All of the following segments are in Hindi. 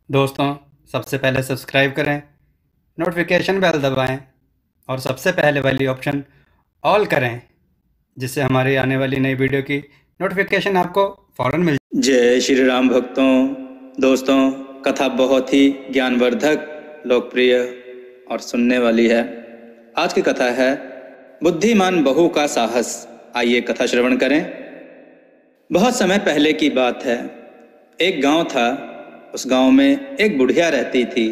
दोस्तों, सबसे पहले सब्सक्राइब करें, नोटिफिकेशन बेल दबाएं और सबसे पहले वाली ऑप्शन ऑल करें, जिससे हमारी आने वाली नई वीडियो की नोटिफिकेशन आपको फ़ौरन मिल। जय श्री राम भक्तों। दोस्तों, कथा बहुत ही ज्ञानवर्धक, लोकप्रिय और सुनने वाली है। आज की कथा है बुद्धिमान बहू का साहस। आइए कथा श्रवण करें। बहुत समय पहले की बात है। एक गांव था। उस गांव में एक बुढ़िया रहती थी।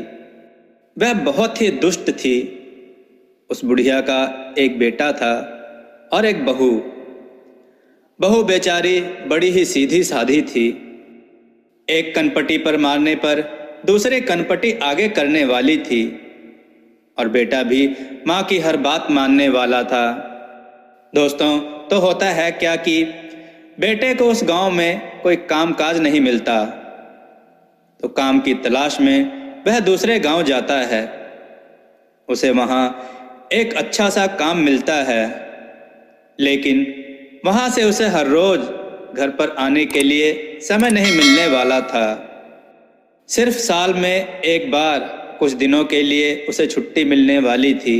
वह बहुत ही दुष्ट थी। उस बुढ़िया का एक बेटा था और एक बहू। बहू बेचारी बड़ी ही सीधी साधी थी। एक कनपटी पर मारने पर दूसरे कनपटी आगे करने वाली थी और बेटा भी माँ की हर बात मानने वाला था। दोस्तों, तो होता है क्या कि बेटे को उस गांव में कोई कामकाज नहीं मिलता, तो काम की तलाश में वह दूसरे गांव जाता है। उसे वहां एक अच्छा सा काम मिलता है, लेकिन वहां से उसे हर रोज घर पर आने के लिए समय नहीं मिलने वाला था। सिर्फ साल में एक बार कुछ दिनों के लिए उसे छुट्टी मिलने वाली थी।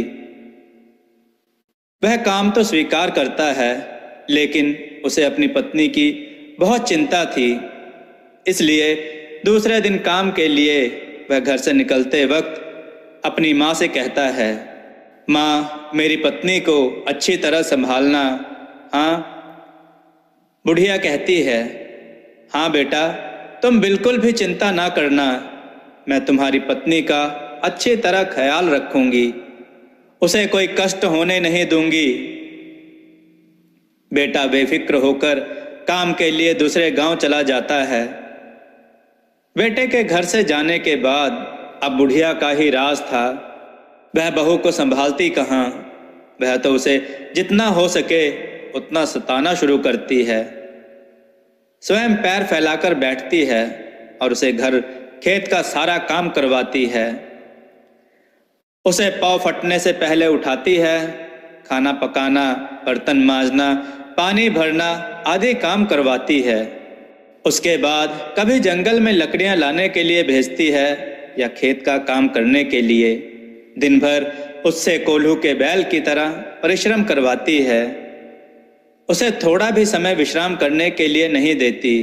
वह काम तो स्वीकार करता है, लेकिन उसे अपनी पत्नी की बहुत चिंता थी। इसलिए दूसरे दिन काम के लिए वह घर से निकलते वक्त अपनी माँ से कहता है, माँ, मेरी पत्नी को अच्छी तरह संभालना। हाँ। बुढ़िया कहती है, हाँ बेटा, तुम बिल्कुल भी चिंता ना करना। मैं तुम्हारी पत्नी का अच्छी तरह ख्याल रखूंगी, उसे कोई कष्ट होने नहीं दूंगी। बेटा बेफिक्र होकर काम के लिए दूसरे गांव चला जाता है। बेटे के घर से जाने के बाद अब बुढ़िया का ही राज था। वह बहू को संभालती कहाँ। वह तो उसे जितना हो सके उतना सताना शुरू करती है। स्वयं पैर फैलाकर बैठती है और उसे घर खेत का सारा काम करवाती है। उसे पाँव फटने से पहले उठाती है। खाना पकाना, बर्तन मांजना, पानी भरना आदि काम करवाती है। उसके बाद कभी जंगल में लकड़ियां लाने के लिए भेजती है या खेत का काम करने के लिए। दिन भर उससे कोल्हू के बैल की तरह परिश्रम करवाती है। उसे थोड़ा भी समय विश्राम करने के लिए नहीं देती।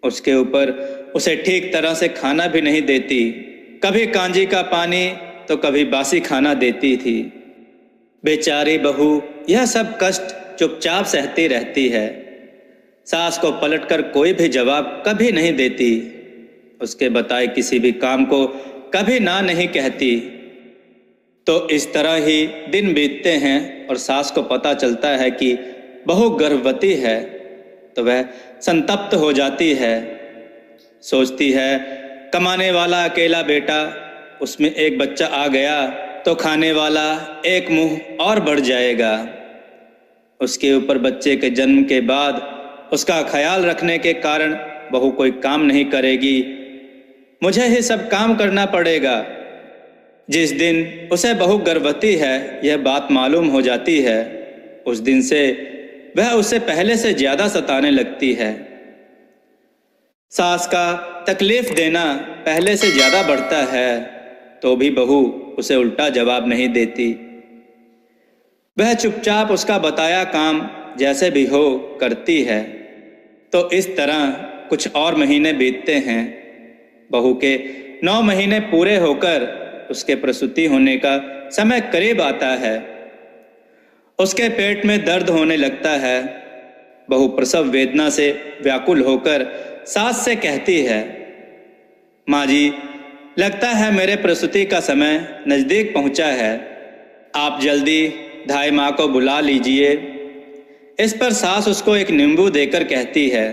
उसके ऊपर उसे ठीक तरह से खाना भी नहीं देती। कभी कांजी का पानी तो कभी बासी खाना देती थी। बेचारी बहू यह सब कष्ट चुपचाप सहती रहती है। सास को पलटकर कोई भी जवाब कभी नहीं देती। उसके बताए किसी भी काम को कभी ना नहीं कहती। तो इस तरह ही दिन बीतते हैं और सास को पता चलता है कि बहू गर्भवती है, तो वह संतप्त हो जाती है। सोचती है, कमाने वाला अकेला बेटा, उसमें एक बच्चा आ गया तो खाने वाला एक मुंह और बढ़ जाएगा। उसके ऊपर बच्चे के जन्म के बाद उसका ख्याल रखने के कारण बहू कोई काम नहीं करेगी। मुझे ही सब काम करना पड़ेगा। जिस दिन उसे बहू गर्भवती है यह बात मालूम हो जाती है, उस दिन से वह उसे पहले से ज्यादा सताने लगती है। सास का तकलीफ देना पहले से ज्यादा बढ़ता है, तो भी बहू उसे उल्टा जवाब नहीं देती। वह चुपचाप उसका बताया काम जैसे भी हो करती है। तो इस तरह कुछ और महीने बीतते हैं। बहू के 9 महीने पूरे होकर उसके प्रसूति होने का समय करीब आता है। उसके पेट में दर्द होने लगता है। बहू प्रसव वेदना से व्याकुल होकर सास से कहती है, माँ जी, लगता है मेरे प्रसूति का समय नजदीक पहुंचा है। आप जल्दी धाई माँ को बुला लीजिए। इस पर सास उसको एक नींबू देकर कहती है,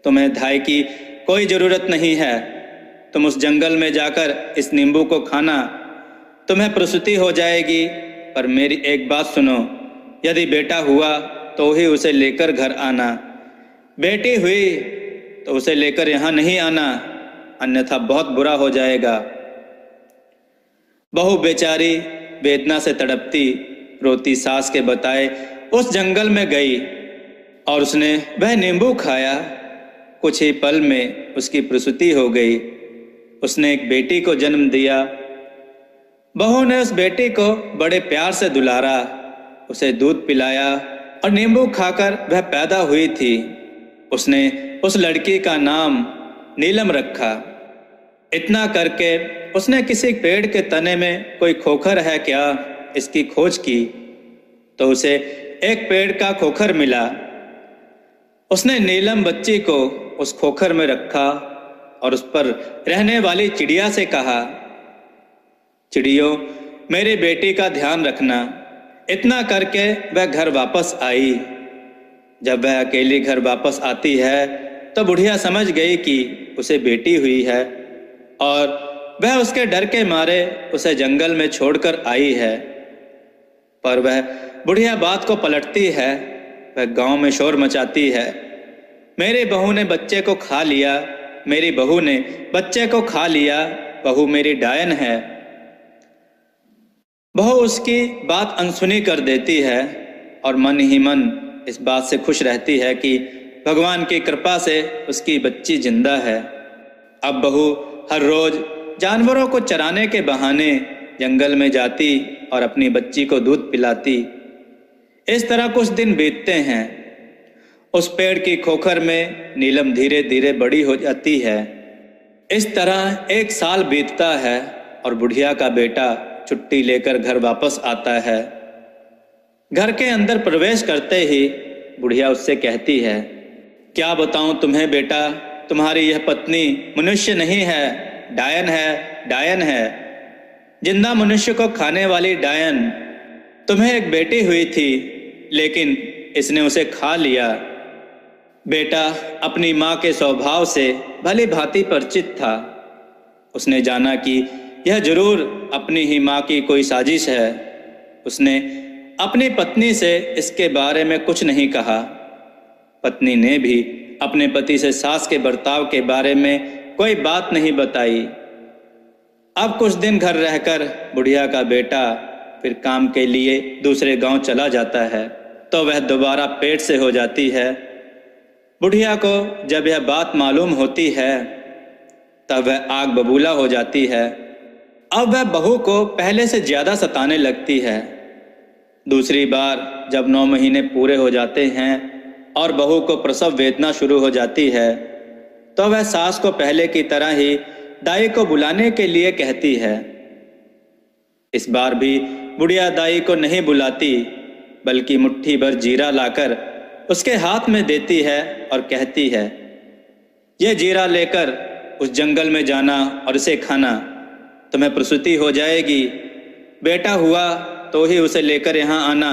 तुम्हें धाई की कोई जरूरत नहीं है। तुम उस जंगल में जाकर इस नींबू को खाना, तुम्हें प्रसूति हो जाएगी। पर मेरी एक बात सुनो, यदि बेटा हुआ तो ही उसे लेकर घर आना। बेटी हुई तो उसे लेकर यहाँ नहीं आना, अन्यथा बहुत बुरा हो जाएगा। बहू बेचारी वेदना से तड़पती रोती सास के बताए उस जंगल में गई और उसने वह नींबू खाया। कुछ ही पल में उसकी प्रसूति हो गई। उसने एक बेटी को जन्म दिया। बहू ने उस बेटी को बड़े प्यार से दुलारा, उसे दूध पिलाया और नींबू खाकर वह पैदा हुई थी। उसने उस लड़की का नाम नीलम रखा। इतना करके उसने किसी पेड़ के तने में कोई खोखर है क्या इसकी खोज की, तो उसे एक पेड़ का खोखर मिला। उसने नीलम बच्ची को उस खोखर में रखा और उस पर रहने वाली चिड़िया से कहा, चिड़ियों, मेरी बेटी का ध्यान रखना। इतना करके वह घर वापस आई। जब वह अकेली घर वापस आती है तो बुढ़िया समझ गई कि उसे बेटी हुई है और वह उसके डर के मारे उसे जंगल में छोड़कर आई है। पर वह बुढ़िया बात को पलटती है। वह गांव में शोर मचाती है, मेरी बहू ने बच्चे को खा लिया, मेरी बहू ने बच्चे को खा लिया, बहू मेरी डायन है। बहू उसकी बात अनसुनी कर देती है और मन ही मन इस बात से खुश रहती है कि भगवान की कृपा से उसकी बच्ची जिंदा है। अब बहू हर रोज जानवरों को चराने के बहाने जंगल में जाती और अपनी बच्ची को दूध पिलाती। इस तरह कुछ दिन बीतते हैं। उस पेड़ की खोखर में नीलम धीरे धीरे बड़ी हो जाती है। इस तरह 1 साल बीतता है और बुढ़िया का बेटा छुट्टी लेकर घर वापस आता है। घर के अंदर प्रवेश करते ही बुढ़िया उससे कहती है, क्या बताऊं तुम्हें बेटा, तुम्हारी यह पत्नी मनुष्य नहीं है, डायन है, डायन है, जिंदा मनुष्य को खाने वाली डायन। तुम्हें एक बेटी हुई थी लेकिन इसने उसे खा लिया। बेटा अपनी माँ के स्वभाव से भली भांति परिचित था। उसने जाना कि यह जरूर अपनी ही माँ की कोई साजिश है। उसने अपनी पत्नी से इसके बारे में कुछ नहीं कहा। पत्नी ने भी अपने पति से सास के बर्ताव के बारे में कोई बात नहीं बताई। अब कुछ दिन घर रहकर बुढ़िया का बेटा फिर काम के लिए दूसरे गांव चला जाता है तो वह दोबारा पेट से हो जाती है। बुढ़िया को जब यह बात मालूम होती है तब वह आग बबूला हो जाती है। अब वह बहू को पहले से ज्यादा सताने लगती है। दूसरी बार जब 9 महीने पूरे हो जाते हैं और बहू को प्रसव वेदना शुरू हो जाती है तो वह सास को पहले की तरह ही दाई को बुलाने के लिए कहती है। इस बार भी बुढ़िया दाई को नहीं बुलाती बल्कि मुट्ठी भर जीरा लाकर उसके हाथ में देती है और कहती है, यह जीरा लेकर उस जंगल में जाना और इसे खाना, तुम्हें प्रसूति हो जाएगी। बेटा हुआ तो ही उसे लेकर यहाँ आना,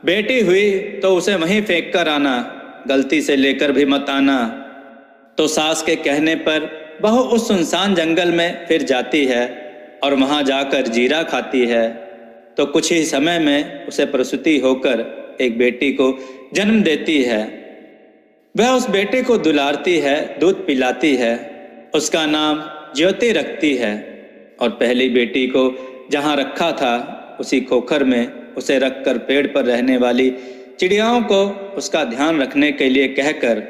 बेटी हुई तो उसे वहीं फेंक कर आना, गलती से लेकर भी मत आना। तो सास के कहने पर बहू उस सुनसान जंगल में फिर जाती है और वहां जाकर जीरा खाती है तो कुछ ही समय में उसे प्रसूति होकर एक बेटी को जन्म देती है। वह उस बेटे को दुलारती है, दूध पिलाती है, उसका नाम ज्योति रखती है और पहली बेटी को जहां रखा था उसी खोखर में उसे रखकर पेड़ पर रहने वाली चिड़ियाओं को उसका ध्यान रखने के लिए कहकर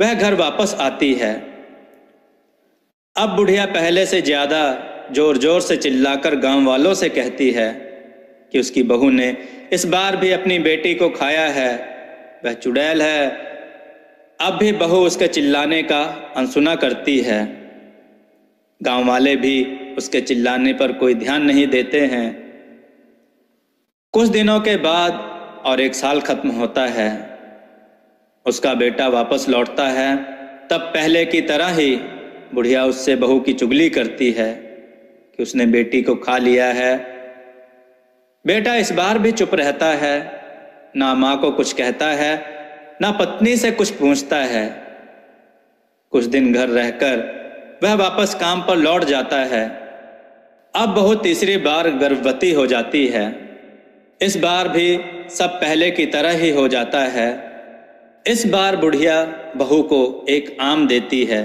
वह घर वापस आती है। अब बुढ़िया पहले से ज्यादा जोर जोर से चिल्लाकर गांव वालों से कहती है कि उसकी बहू ने इस बार भी अपनी बेटी को खाया है, वह चुड़ैल है। अब भी बहू उसके चिल्लाने का अनसुना करती है। गांव वाले भी उसके चिल्लाने पर कोई ध्यान नहीं देते हैं। कुछ दिनों के बाद और 1 साल खत्म होता है। उसका बेटा वापस लौटता है तब पहले की तरह ही बुढ़िया उससे बहू की चुगली करती है कि उसने बेटी को खा लिया है। बेटा इस बार भी चुप रहता है, ना माँ को कुछ कहता है, ना पत्नी से कुछ पूछता है। कुछ दिन घर रहकर वह वापस काम पर लौट जाता है। अब बहू तीसरी बार गर्भवती हो जाती है। इस बार भी सब पहले की तरह ही हो जाता है। इस बार बुढ़िया बहू को एक आम देती है।